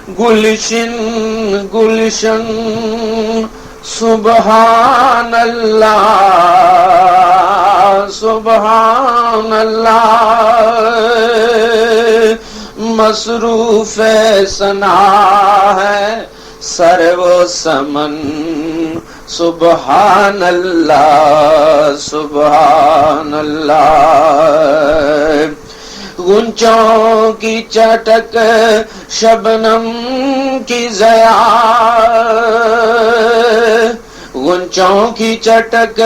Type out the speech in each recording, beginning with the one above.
گلشن گلشن سبحان اللہ سبحان اللہ مصروف ثنا ہے سرو سمن سبحان اللہ سبحان اللہ غنچوں کی چٹک شبنم کی ضیا غنچوں کی چٹک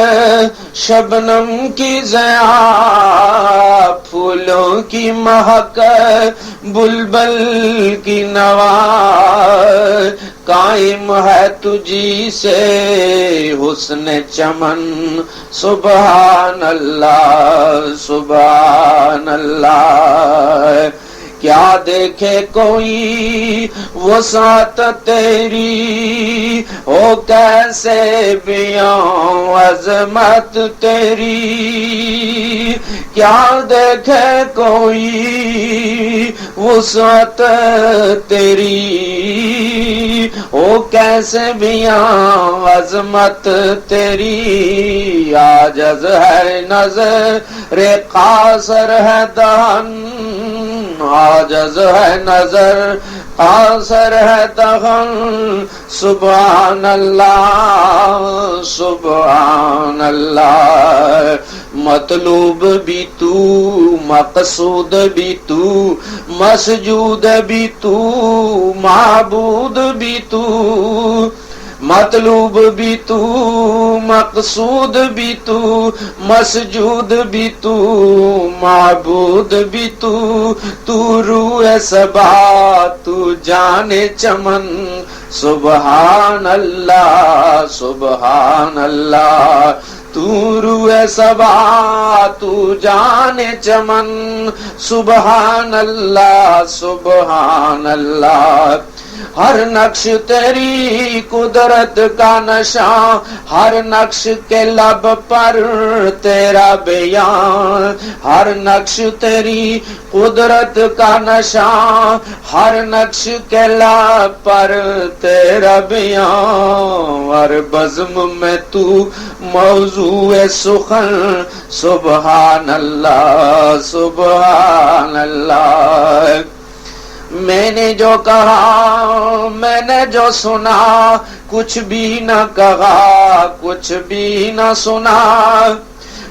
شبنم کی ضیا پھولوں کی مہک بلبل کی نوا قائم ہے تجھی سے حسن چمن سبحان اللہ سبحان اللہ کیا دیکھے کوئی وسعت تیری ہو کیسے بیان عظمت تیری کیا دیکھے کوئی وسعت تیری ہو کیسے بیان عظمت تیری عاجز ہے نظر قاصر ہے دہن عاجز ہے نظر قاصر ہے دہن سبحان اللہ سبحان اللہ مطلوب بھی تو مقصود بھی تو مسجود بھی تو معبود بھی تو مطلوب بھی تو مقصود بھی تو مسجود بھی تو معبود بھی تو روح صبا تو جانے چمن سبحان اللہ سبحان اللہ تو روح صبا تو جانے چمن سبحان اللہ سبحان اللہ ہر نقش تیری قدرت کا نشان ہر نقش کے لب پر تیرا بیان ہر نقش تیری قدرت کا نشان ہر نقش کے لب پر تیرا بیان ہر بزم میں تو موضوع سخن سبحان اللہ سبحان اللہ میں نے جو کہا میں نے جو سنا کچھ بھی نہ کہا کچھ بھی نہ سنا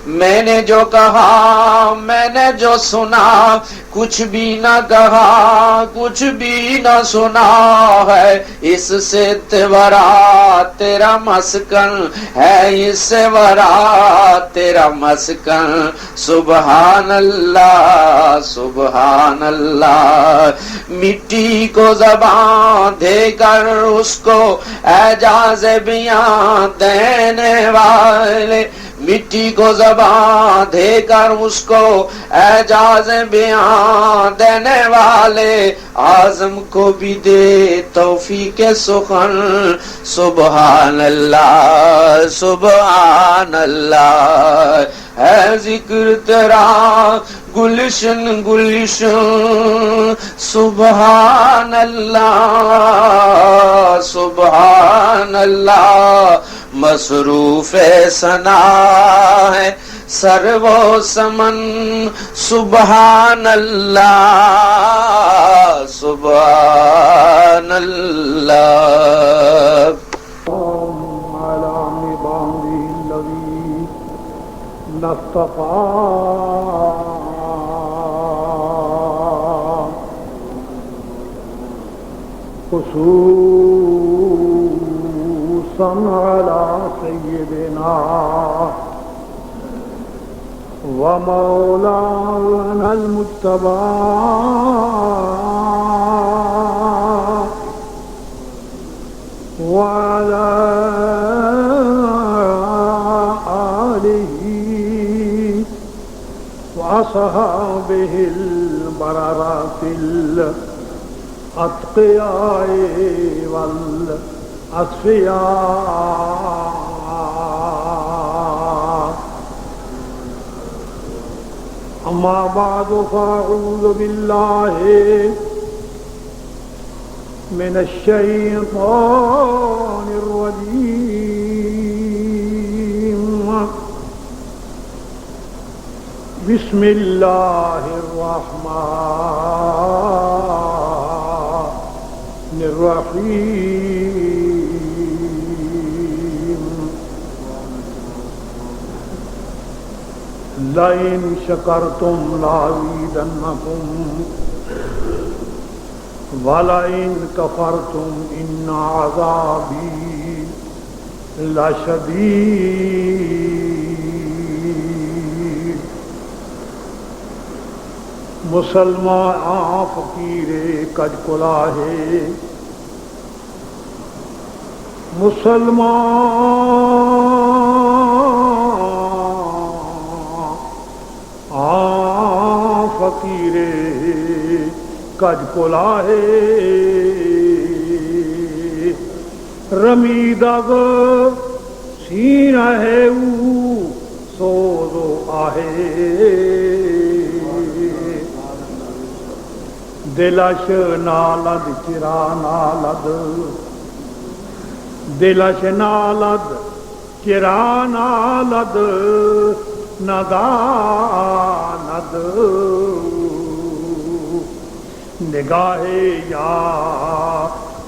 میں نے جو کہا میں نے جو سنا کچھ بھی نہ کہا کچھ بھی نہ سنا ہے اس سے ورا تیرا مسکن ہے اس سے ورا تیرا مسکن سبحان اللہ سبحان اللہ مٹی کو زبان دے کر اس کو اعجاز بیان دینے والے مٹی کو زبان دے کر اس کو اعجاز بیان دینے والے اعظم کو بھی دے توفیق سخن سبحان اللہ سبحان اللہ ہے ذکر تیرا گلشن گلشن سبحان اللہ سبحان اللہ مصروف ثنا ہے سرو سمن سبحان اللہ سبحان اللہ خصوصا على سيدنا ومولانا المجتبى وعلى آله وأصحابه البررات الأتقياء والأصفياء أما بعد فأعوذ بالله من الشيطان الرجيم. بسم الله الرحمن الرحيم. لئن شكرتم لأزيدنكم وَلَئِن كَفَرْتُمْ إِنَّ عَذَابِي لَشَدِيدٌ. مسلمان فقیر کج کلاہے، مسلمان فقیر کج کلاہے، رمیدگ سینہ ہے او سوزو آہے، دلش نالد چرا نالد، دلش نالد چرا نالد، نداند نگاہ یا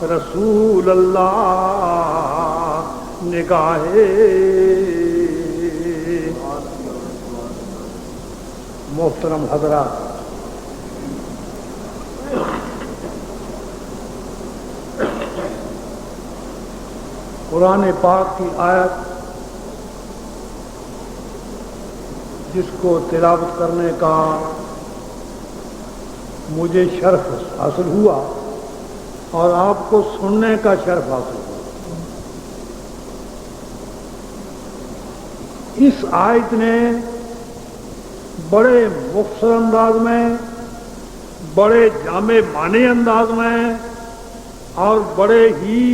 رسول اللہ، نگاہ محترم حضرات، قرآن پاک کی آیت جس کو تلاوت کرنے کا مجھے شرف حاصل ہوا اور آپ کو سننے کا شرف حاصل ہوا، اس آیت نے بڑے مختصر انداز میں، بڑے جامع معنی انداز میں اور بڑے ہی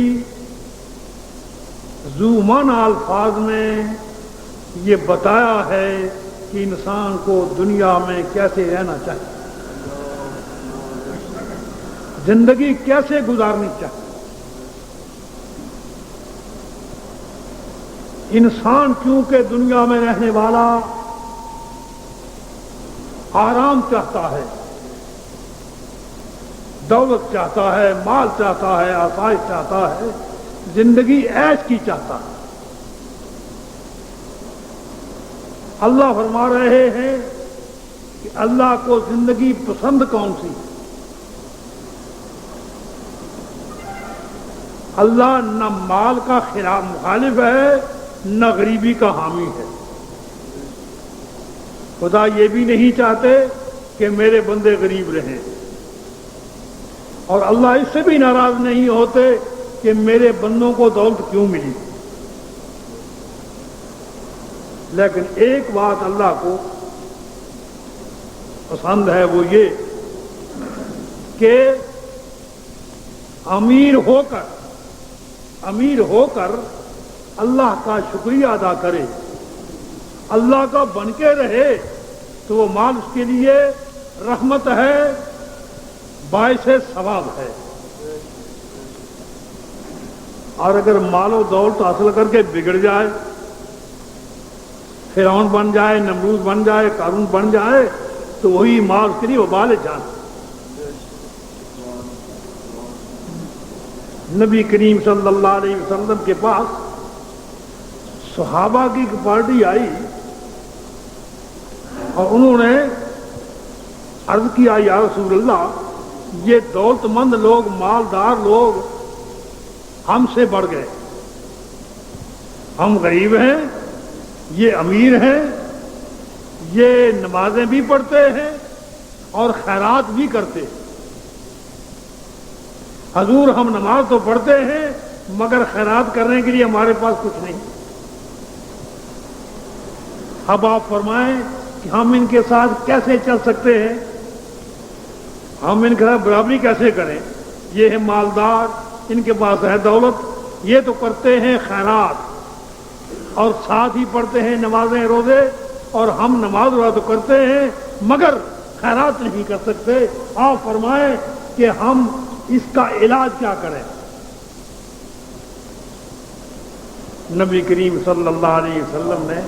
ذو معنی الفاظ میں یہ بتایا ہے کہ انسان کو دنیا میں کیسے رہنا چاہیے، زندگی کیسے گزارنی چاہیے۔ انسان چونکہ دنیا میں رہنے والا آرام چاہتا ہے، دولت چاہتا ہے، مال چاہتا ہے، آسائش چاہتا ہے، زندگی عیش کی چاہتا ہے۔ اللہ فرما رہے ہیں کہ اللہ کو زندگی پسند کون سی؟ اللہ نہ مال کا خلاف مخالف ہے، نہ غریبی کا حامی ہے۔ خدا یہ بھی نہیں چاہتے کہ میرے بندے غریب رہیں، اور اللہ اس سے بھی ناراض نہیں ہوتے کہ میرے بندوں کو دولت کیوں ملی۔ لیکن ایک بات اللہ کو پسند ہے، وہ یہ کہ امیر ہو کر اللہ کا شکریہ ادا کرے، اللہ کا بن کے رہے، تو وہ مال اس کے لیے رحمت ہے، باعث ثواب ہے۔ اور اگر مال و دولت حاصل کر کے بگڑ جائے، فرعون بن جائے، نمرود بن جائے، قارون بن جائے، تو وہی مال اس کے لیے وبال جان۔ نبی کریم صلی اللہ علیہ وسلم کے پاس صحابہ کی ایک پارٹی آئی اور انہوں نے عرض کیا، یا رسول اللہ، یہ دولت مند لوگ، مالدار لوگ ہم سے بڑھ گئے، ہم غریب ہیں، یہ امیر ہیں، یہ نمازیں بھی پڑھتے ہیں اور خیرات بھی کرتے ہیں۔ حضور ہم نماز تو پڑھتے ہیں مگر خیرات کرنے کے لیے ہمارے پاس کچھ نہیں۔ اب آپ فرمائیں کہ ہم ان کے ساتھ کیسے چل سکتے ہیں، ہم ان کے ساتھ برابری کیسے کریں؟ یہ ہے مالدار، ان کے پاس ہے دولت، یہ تو کرتے ہیں خیرات اور ساتھ ہی پڑھتے ہیں نمازیں روزے، اور ہم نماز روزہ تو کرتے ہیں مگر خیرات نہیں کر سکتے۔ آپ فرمائیں کہ ہم اس کا علاج کیا کریں؟ نبی کریم صلی اللہ علیہ وسلم نے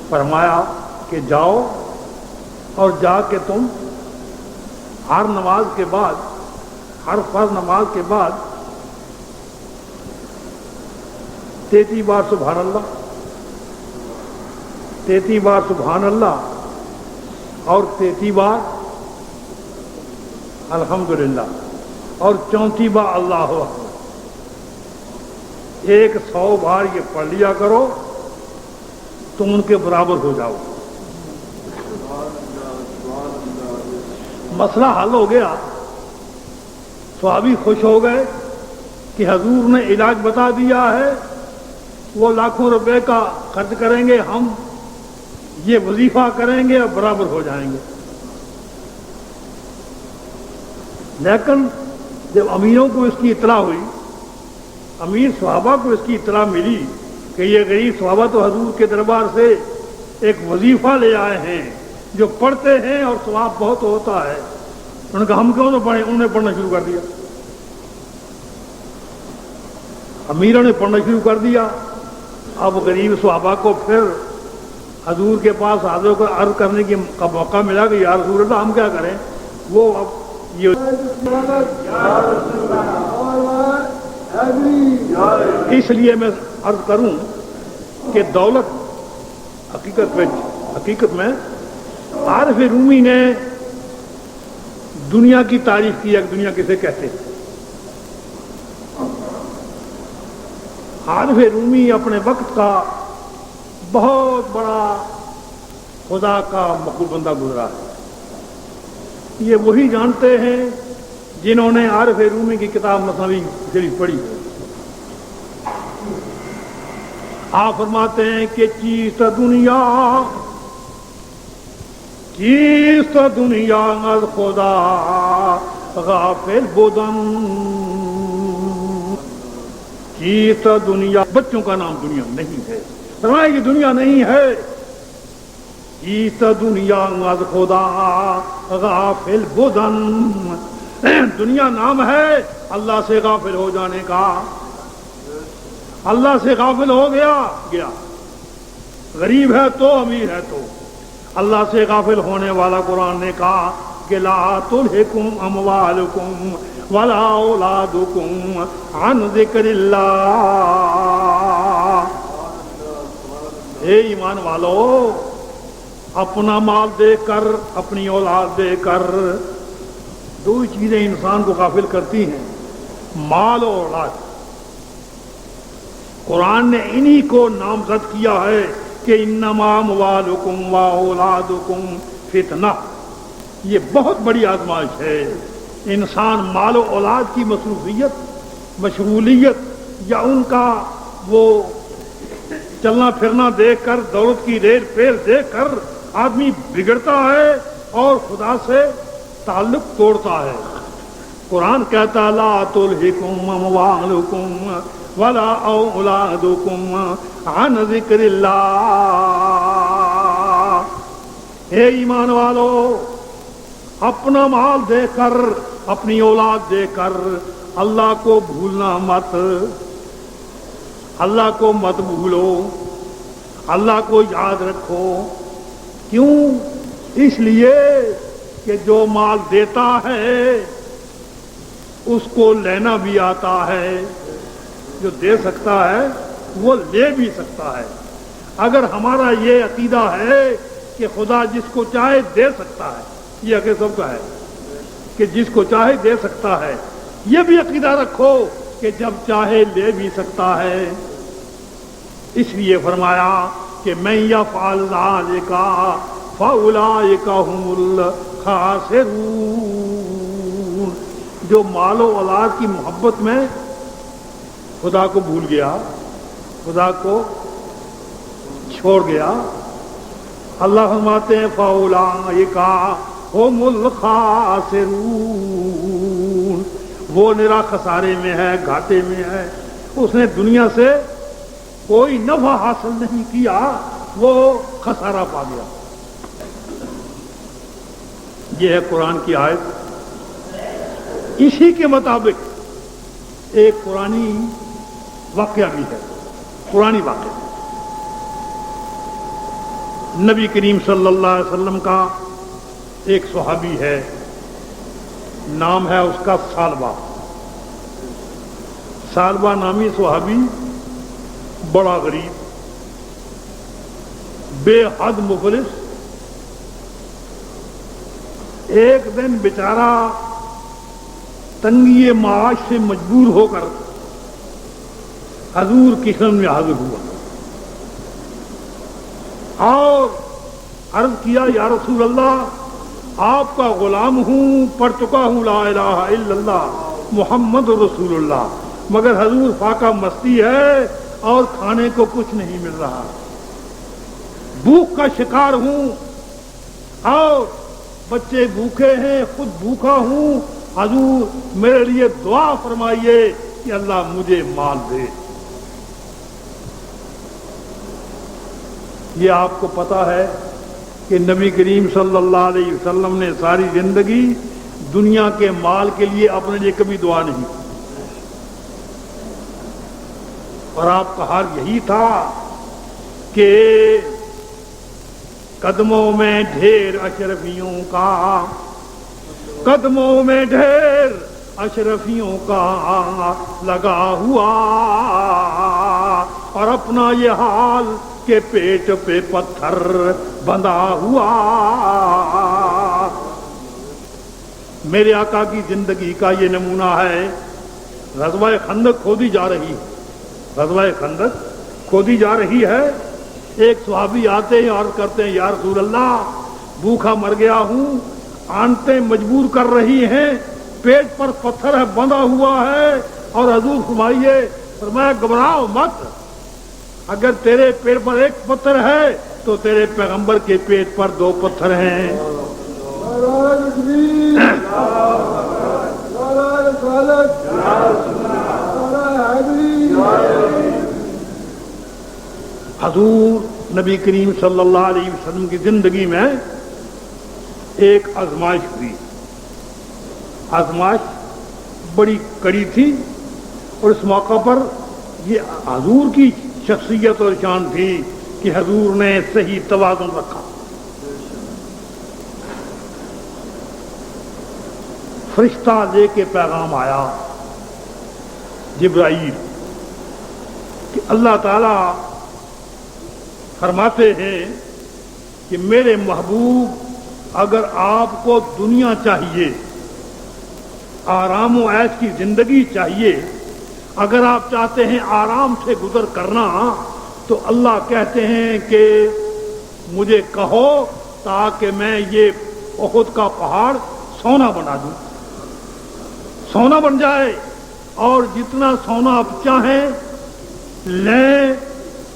فرمایا کہ جاؤ اور جا کے تم ہر نماز کے بعد، ہر فرض نماز کے بعد 33 بار سبحان اللہ، 33 بار سبحان اللہ اور 33 بار الحمدللہ اور 34 بار اللہ اکبر، 100 بار یہ پڑھ لیا کرو، تم ان کے برابر ہو جاؤ۔ مسئلہ حل ہو گیا۔ صحابی خوش ہو گئے کہ حضور نے علاج بتا دیا ہے، وہ لاکھوں روپے کا خرچ کریں گے، ہم یہ وظیفہ کریں گے اور برابر ہو جائیں گے۔ لیکن جب امیروں کو اس کی اطلاع ہوئی، امیر صحابہ کو اس کی اطلاع ملی کہ یہ غریب صحابہ تو حضور کے دربار سے ایک وظیفہ لے آئے ہیں جو پڑھتے ہیں اور ثواب بہت ہوتا ہے، انہوں نے کہا ہم کیوں نہ پڑھیں؟ انہوں نے پڑھنا شروع کر دیا، امیروں نے پڑھنا شروع کر دیا۔ اب غریب صحابہ کو پھر حضور کے پاس حاضر کو عرض کرنے کا موقع ملا کہ یا رسول اللہ ہم کیا کریں؟ وہ اب یہ اس لیے میں عرض کروں کہ دولت حقیقت میں عارف رومی نے دنیا کی تعریف کی ہے، دنیا کسے کہتے ہیں۔ عارف رومی اپنے وقت کا بہت بڑا خدا کا مقبول بندہ گزرا ہے۔ یہ وہی جانتے ہیں جنہوں نے عارف رومی کی کتاب مثنوی شریف پڑھی ہے۔ آپ فرماتے ہیں کہ چیست دنیا از خدا غافل بودن، چیست دنیا، بچوں کا نام دنیا نہیں ہے، فرمایا کہ دنیا نہیں ہے۔ چیست دنیا از خدا غافل بودن، دنیا نام ہے اللہ سے غافل ہو جانے کا۔ اللہ سے غافل ہو گیا، غریب ہے تو امیر ہے تو اللہ سے غافل ہونے والا قرآن نے کہا کہ لا تلہکم اموالکم ولا اولادکم عن ذکر اللہ۔ اے ایمان والو، اپنا مال دے کر، اپنی اولاد دے کر، دو چیزیں انسان کو غافل کرتی ہیں، مال اور اولاد۔ قرآن نے انہی کو نامزد کیا ہے کہ انما اموالکم و اولادکم فتنہ، یہ بہت بڑی آزمائش ہے۔ انسان مال و اولاد کی مصروفیت، مشغولیت یا ان کا وہ چلنا پھرنا دیکھ کر، دولت کی ریر پیر دیکھ کر آدمی بگڑتا ہے اور خدا سے تعلق توڑتا ہے۔ قرآن کہتا لا تلہکم اموالکم ولا اولادکم عن ذکر اللہ۔ اے ایمان والو، اپنا مال دے کر، اپنی اولاد دے کر اللہ کو بھولنا مت، اللہ کو مت بھولو، اللہ کو یاد رکھو۔ کیوں؟ اس لیے کہ جو مال دیتا ہے اس کو لینا بھی آتا ہے، جو دے سکتا ہے وہ لے بھی سکتا ہے۔ اگر ہمارا یہ عقیدہ ہے کہ خدا جس کو چاہے دے سکتا ہے، یہ عقیدہ سب کا ہے کہ جس کو چاہے دے سکتا ہے، یہ بھی عقیدہ رکھو کہ جب چاہے لے بھی سکتا ہے۔ اس لیے فرمایا کہ من یفعل ذلک فاولئک هم الخاسرون۔ جو مال و اولاد کی محبت میں خدا کو بھول گیا، خدا کو چھوڑ گیا، اللہ فرماتے ہیں فاولئک هم الخاسرون، وہ نرا خسارے میں ہے، گھاٹے میں ہے، اس نے دنیا سے کوئی نفع حاصل نہیں کیا، وہ خسارہ پا گیا۔ یہ ہے قرآن کی آیت۔ اسی کے مطابق ایک پرانی واقعہ بھی ہے، پرانی واقعہ نبی کریم صلی اللہ علیہ وسلم کا ایک صحابی ہے، نام ہے اس کا ثعلبہ۔ ثعلبہ نامی صحابی بڑا غریب، بے حد مفلس۔ ایک دن بیچارہ تنگی معاش سے مجبور ہو کر حضور کی خدمت میں حاضر ہوا اور عرض کیا، یا رسول اللہ، آپ کا غلام ہوں، پڑھ چکا ہوں لا الہ الا اللہ محمد رسول اللہ، مگر حضور فاقہ مستی ہے اور کھانے کو کچھ نہیں مل رہا، بھوک کا شکار ہوں اور بچے بھوکے ہیں، خود بھوکا ہوں، حضور میرے لیے دعا فرمائیے کہ اللہ مجھے مال دے۔ یہ آپ کو پتا ہے کہ نبی کریم صلی اللہ علیہ وسلم نے ساری زندگی دنیا کے مال کے لیے اپنے لیے کبھی دعا نہیں کی، اور آپ کا حال یہی تھا کہ قدموں میں ڈھیر اشرفیوں کا، قدموں میں ڈھیر اشرفیوں کا لگا ہوا، اور اپنا یہ حال کہ پیٹ پہ پتھر بندھا ہوا۔ میرے آقا کی زندگی کا یہ نمونہ ہے۔ غزوہ خندق کھودی جا رہی ہے، غزوہ خندق کھودی جا رہی ہے۔ ایک صحابی آتے ہیں اور کرتے ہیں، یا رسول اللہ، بھوکا مر گیا ہوں، آنتیں مجبور کر رہی ہیں، پیٹ پر پتھر ہے بندھا ہوا ہے، اور حضور فرمایا گھبراؤ مت، اگر تیرے پیٹ پر ایک پتھر ہے تو تیرے پیغمبر کے پیٹ پر 2 پتھر ہیں۔ حضور نبی کریم صلی اللہ علیہ وسلم کی زندگی میں ایک آزمائش ہوئی، آزمائش بڑی کڑی تھی، اور اس موقع پر یہ حضور کی شخصیت اور شان تھی کہ حضور نے صحیح توازن رکھا۔ فرشتہ لے کے پیغام آیا جبرائیل کہ اللہ تعالی فرماتے ہیں کہ میرے محبوب، اگر آپ کو دنیا چاہیے، آرام و عیش کی زندگی چاہیے، اگر آپ چاہتے ہیں آرام سے گزر کرنا، تو اللہ کہتے ہیں کہ مجھے کہو تاکہ میں یہ احد کا پہاڑ سونا بنا دوں، سونا بن جائے، اور جتنا سونا آپ چاہیں لیں،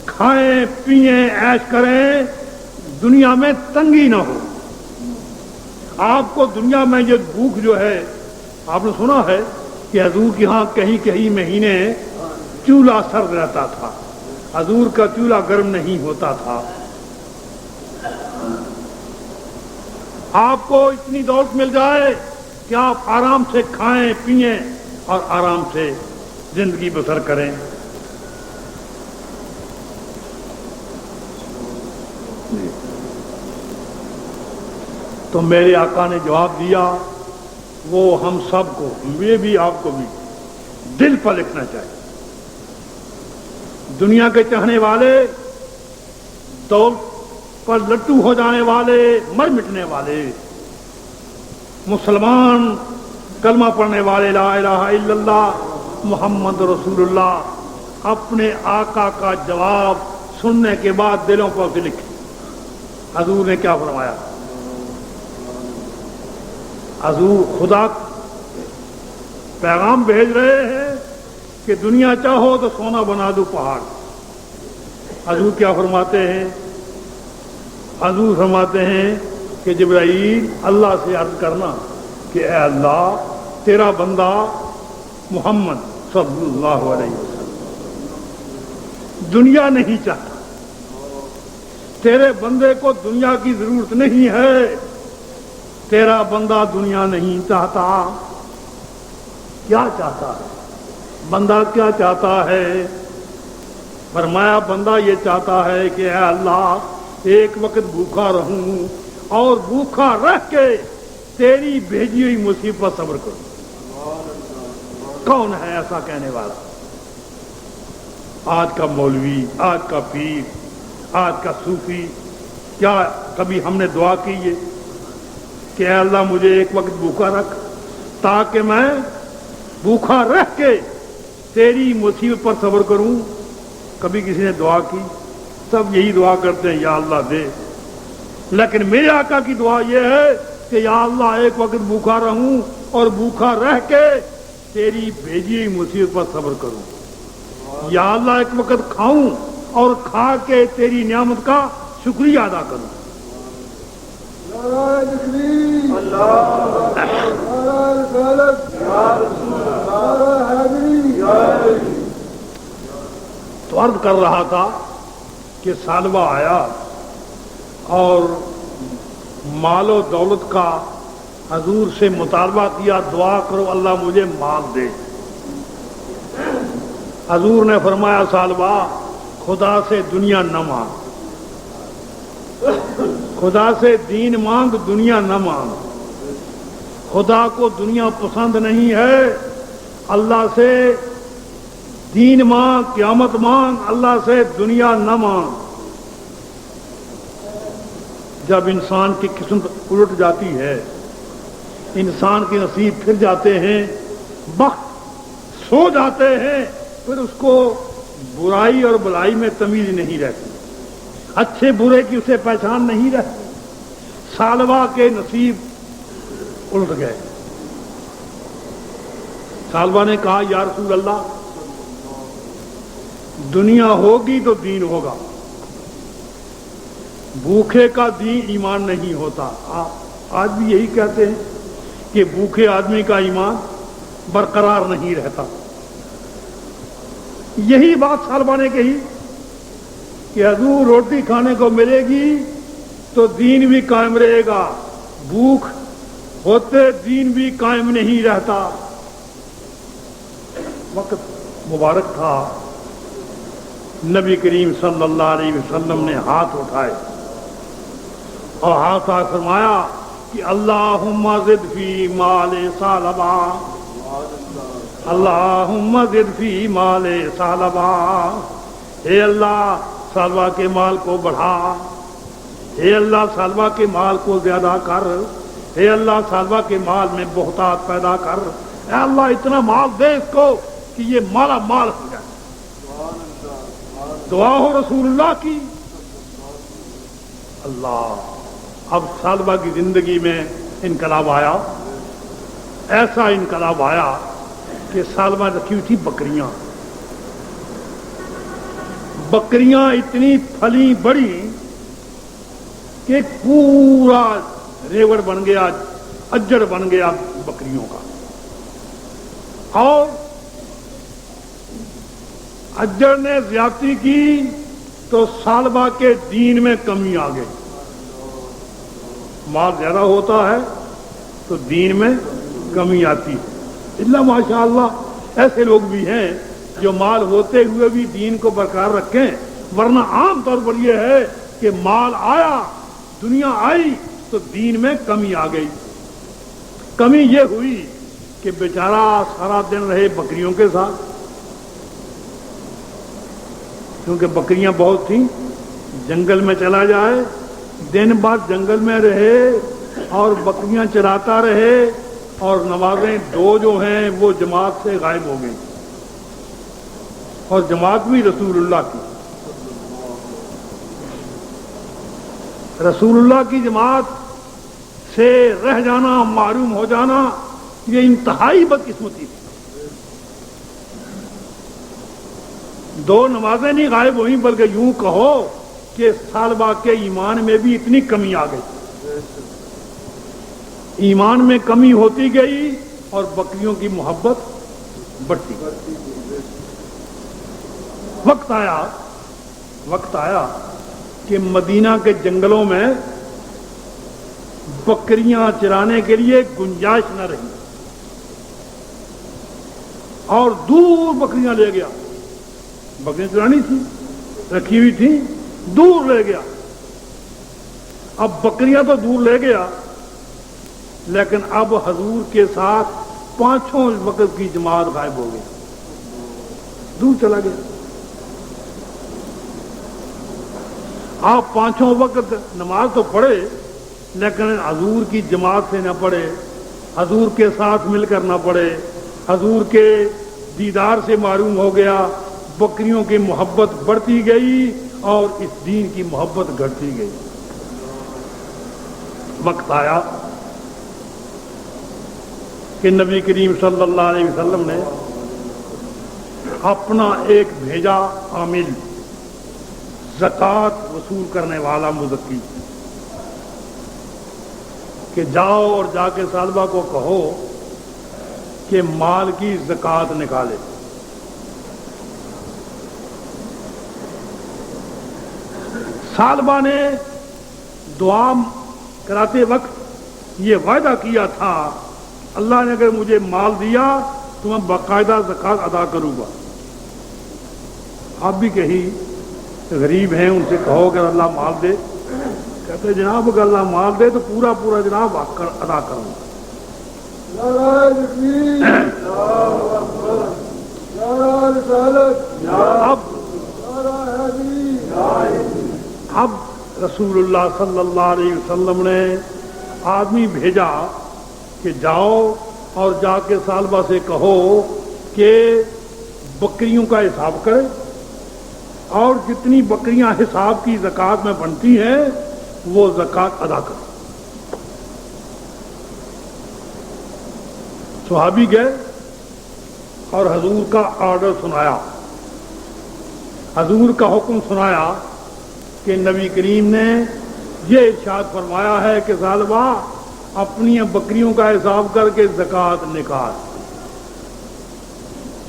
کھائیں پیئیں عیش کریں، دنیا میں تنگی نہ ہو۔ آپ کو دنیا میں یہ بھوک جو ہے، آپ نے سنا ہے کہ حضور کے ہاں کہیں کہیں مہینے چولہا سرد رہتا تھا، حضور کا چولہا گرم نہیں ہوتا تھا۔ آپ کو اتنی دولت مل جائے کہ آپ آرام سے کھائیں پئیں اور آرام سے زندگی بسر کریں۔ تو میرے آقا نے جواب دیا، وہ ہم سب کو، یہ بھی آپ کو بھی دل پر لکھنا چاہیے۔ دنیا کے چاہنے والے، دولت پر لٹو ہو جانے والے، مر مٹنے والے، مسلمان کلمہ پڑھنے والے، لا الہ الا اللہ محمد رسول اللہ، اپنے آقا کا جواب سننے کے بعد دلوں پر سے لکھیں۔ حضور نے کیا فرمایا؟ حضور خدا پیغام بھیج رہے ہیں کہ دنیا چاہو تو سونا بنا دو پہاڑ۔ حضور کیا فرماتے ہیں؟ حضور فرماتے ہیں کہ جبرائیل، اللہ سے عرض کرنا کہ اے اللہ، تیرا بندہ محمد صلی اللہ علیہ وسلم دنیا نہیں چاہتا، تیرے بندے کو دنیا کی ضرورت نہیں ہے، تیرا بندہ دنیا نہیں چاہتا، کیا چاہتا ہے؟ بندہ کیا چاہتا ہے؟ فرمایا بندہ یہ چاہتا ہے کہ اے اللہ ایک وقت بھوکا رہوں اور بھوکا رہ کے تیری بھیجی ہوئی مصیبت پر صبر کروں۔ کون ہے ایسا کہنے والا؟ آج کا مولوی، آج کا پیر، آج کا صوفی، کیا کبھی ہم نے دعا کی ہے کہ اے اللہ مجھے ایک وقت بھوکا رکھ تاکہ میں بھوکا رہ کے تیری مصیبت پر صبر کروں؟ کبھی کسی نے دعا کی؟ سب یہی دعا کرتے ہیں یا اللہ دے، لیکن میرے آقا کی دعا یہ ہے کہ یا اللہ ایک وقت بھوکا رہوں اور بھوکا رہ کے تیری بھیجی ہوئی مصیبت پر صبر کروں۔ یا اللہ ایک وقت کھاؤں اور کھا کے تیری نعمت کا شکریہ ادا کروں۔ تو عرض کر رہا تھا کہ سالبہ آیا اور مال و دولت کا حضور سے مطالبہ کیا، دعا کرو اللہ مجھے مال دے۔ حضور نے فرمایا سالبہ خدا سے دنیا نہ مانگ، خدا سے دین مانگ، دنیا نہ مانگ۔ خدا کو دنیا پسند نہیں ہے، اللہ سے دین مانگ، قیامت مانگ، اللہ سے دنیا نہ مانگ۔ جب انسان کی قسمت الٹ جاتی ہے، انسان کے نصیب پھر جاتے ہیں، وقت سو جاتے ہیں، پھر اس کو برائی اور بلائی میں تمیز نہیں رہتی، اچھے برے کی اسے پہچان نہیں رہتی۔ سالبہ کے نصیب الٹ گئے۔ سالبہ نے کہا یا رسول اللہ دنیا ہوگی تو دین ہوگا، بھوکے کا دین ایمان نہیں ہوتا۔ آج بھی یہی کہتے ہیں کہ بھوکے آدمی کا ایمان برقرار نہیں رہتا۔ یہی بات سالبہ نے کہی کہ حضور روٹی کھانے کو ملے گی تو دین بھی قائم رہے گا، بھوک ہوتے دین بھی قائم نہیں رہتا۔ وقت مبارک تھا، نبی کریم صلی اللہ علیہ وسلم نے ہاتھ اٹھائے اور ہاتھ فرمایا کہ اللہم زد فی مال سالبہ، اللہم زد فی مال سالبہ، اے اللہ سالبہ کے مال کو بڑھا، اے اللہ سالبہ کے مال کو زیادہ کر، اے اللہ سالبہ کے مال میں بہتات پیدا کر، اے اللہ اتنا مال دے اس کو کہ یہ مالا مال ہو جائے۔ دعا ہو رسول اللہ کی۔ اللہ، اب سالبہ کی زندگی میں انقلاب آیا، ایسا انقلاب آیا کہ سالبہ رکھی ہوئی تھی بکریاں، بکریاں اتنی پھلی بڑی کہ پورا ریوڑ بن گیا، اجڑ بن گیا بکریوں کا، اور اجڑ نے زیادتی کی تو سالبہ کے دین میں کمی آ گئی۔ مال زیادہ ہوتا ہے تو دین میں کمی آتی ہے۔ اللہ ماشاء اللہ ایسے لوگ بھی ہیں جو مال ہوتے ہوئے بھی دین کو برقرار رکھیں، ورنہ عام طور پر یہ ہے کہ مال آیا، دنیا آئی تو دین میں کمی آ گئی۔ کمی یہ ہوئی کہ بیچارہ سارا دن رہے بکریوں کے ساتھ، کیونکہ بکریاں بہت تھیں، جنگل میں چلا جائے، دن بعد جنگل میں رہے اور بکریاں چراتا رہے، اور نمازیں دو جو ہیں وہ جماعت سے غائب ہو گئی، اور جماعت بھی رسول اللہ کی، رسول اللہ کی جماعت سے رہ جانا، معروم ہو جانا، یہ انتہائی بدقسمتی تھی۔ دو نمازیں نہیں غائب ہوئیں، بلکہ یوں کہو کہ سالبہ کے ایمان میں بھی اتنی کمی آ گئی، ایمان میں کمی ہوتی گئی اور بکریوں کی محبت بڑھتی گئی۔ وقت آیا کہ مدینہ کے جنگلوں میں بکریاں چرانے کے لیے گنجائش نہ رہی، اور دور بکریاں لے گیا. بکریاں چرانی تھی، رکھی ہوئی تھی، دور لے گیا. اب بکریاں تو دور لے گیا، لیکن اب حضور کے ساتھ 5 وقت کی جماعت غائب ہو گئی، دور چلا گیا. آپ 5 وقت نماز تو پڑھے، لیکن حضور کی جماعت سے نہ پڑھے، حضور کے ساتھ مل کر نہ پڑھے، حضور کے دیدار سے معلوم ہو گیا بکریوں کی محبت بڑھتی گئی اور اس دین کی محبت گھٹتی گئی. وقت آیا کہ نبی کریم صلی اللہ علیہ وسلم نے اپنا ایک بھیجا عامل، زکوٰۃ وصول کرنے والا مزکی، کہ جاؤ اور جا کے صالبہ کو کہو کہ مال کی زکوٰۃ نکالے. صالبہ نے دعا کراتے وقت یہ وعدہ کیا تھا، اللہ نے اگر مجھے مال دیا تو میں باقاعدہ زکوٰۃ ادا کروں گا. آپ بھی کہیں غریب ہیں، ان سے کہو کہ اللہ مال دے، کہتے جناب اگر اللہ مال دے تو پورا پورا جناب ادا کروں گا. اب رسول اللہ صلی اللہ علیہ وسلم نے آدمی بھیجا کہ جاؤ اور جا کے صالبہ سے کہو کہ بکریوں کا حساب کرے اور جتنی بکریاں حساب کی زکوٰۃ میں بنتی ہیں وہ زکوٰۃ ادا کرے. صحابی گئے اور حضور کا آرڈر سنایا، حضور کا حکم سنایا کہ نبی کریم نے یہ ارشاد فرمایا ہے کہ صالبہ اپنی بکریوں کا حساب کر کے زکوٰۃ نکال.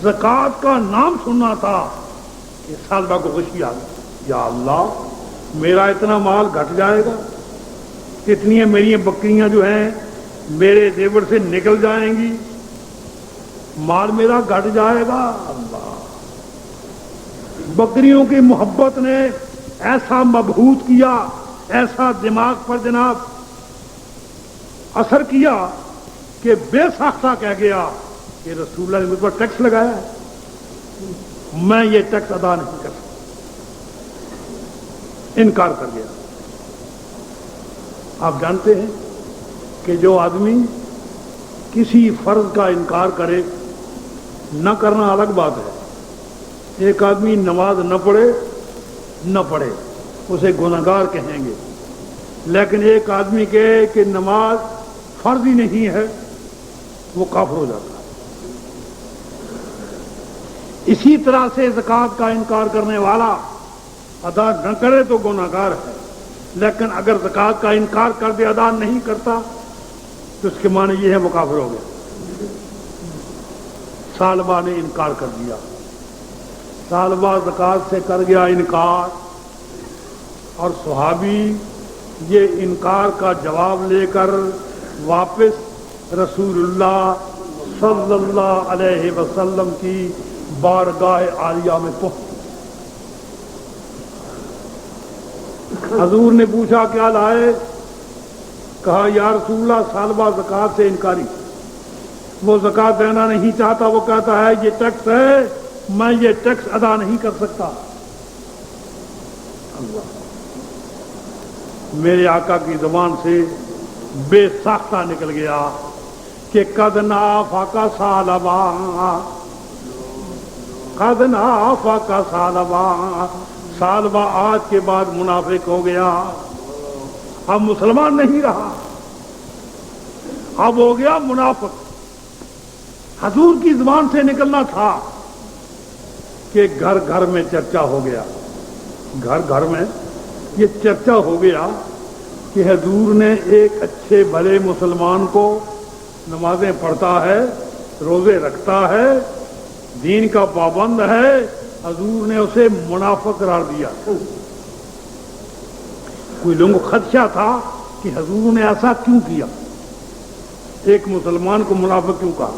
زکوٰۃ کا نام سننا تھا کہ صالبہ کو خوشی آ گئی، یا اللہ میرا اتنا مال گھٹ جائے گا، اتنی میری بکریاں جو ہیں میرے زیور سے نکل جائیں گی، مال میرا گھٹ جائے گا. اللہ، بکریوں کی محبت نے ایسا مبہوت کیا، ایسا دماغ پر جناب اثر کیا کہ بے ساختہ کہہ گیا کہ رسول اللہ نے مجھ پر ٹیکس لگایا ہے، میں یہ ٹیکس ادا نہیں کر سکتا. انکار کر گیا. آپ جانتے ہیں کہ جو آدمی کسی فرض کا انکار کرے، نہ کرنا الگ بات ہے، ایک آدمی نماز نہ پڑھے اسے گنہگار کہیں گے، لیکن ایک آدمی کہے کہ نماز فرض ہی نہیں ہے وہ کافر ہو جاتا ہے. اسی طرح سے زکوٰۃ کا انکار کرنے والا ادا نہ کرے تو گنہگار ہے، لیکن اگر زکوٰۃ کا انکار کر دے، ادا نہیں کرتا، تو اس کے معنی یہ ہے وہ کافر ہو گیا. صالبہ نے انکار کر دیا، صالبہ زکوٰۃ سے کر گیا انکار، اور صحابی یہ انکار کا جواب لے کر واپس رسول اللہ صلی اللہ علیہ وسلم کی بارگاہ عالیہ میں پہنچے. حضور نے پوچھا کیا لائے؟ کہا یا رسول اللہ صالبہ زکوٰۃ سے انکاری، وہ زکوٰۃ دینا نہیں چاہتا، وہ کہتا ہے یہ ٹیکس ہے، میں یہ ٹیکس ادا نہیں کر سکتا. اللہ، میرے آقا کی زبان سے بے ساختہ نکل گیا کہ قد نافق صالبہ، قد نافق صالبہ، صالبہ آج کے بعد منافق ہو گیا، اب مسلمان نہیں رہا، اب ہو گیا منافق. حضور کی زبان سے نکلنا تھا کہ گھر گھر میں چرچا ہو گیا، گھر گھر میں یہ چرچا ہو گیا کہ حضور نے ایک اچھے بھلے مسلمان کو نمازیں پڑھتا ہے، روزے رکھتا ہے، دین کا پابند ہے، حضور نے اسے منافق قرار دیا. کوئی لوگوں کو خدشہ تھا کہ حضور نے ایسا کیوں کیا، ایک مسلمان کو منافق کیوں کہا.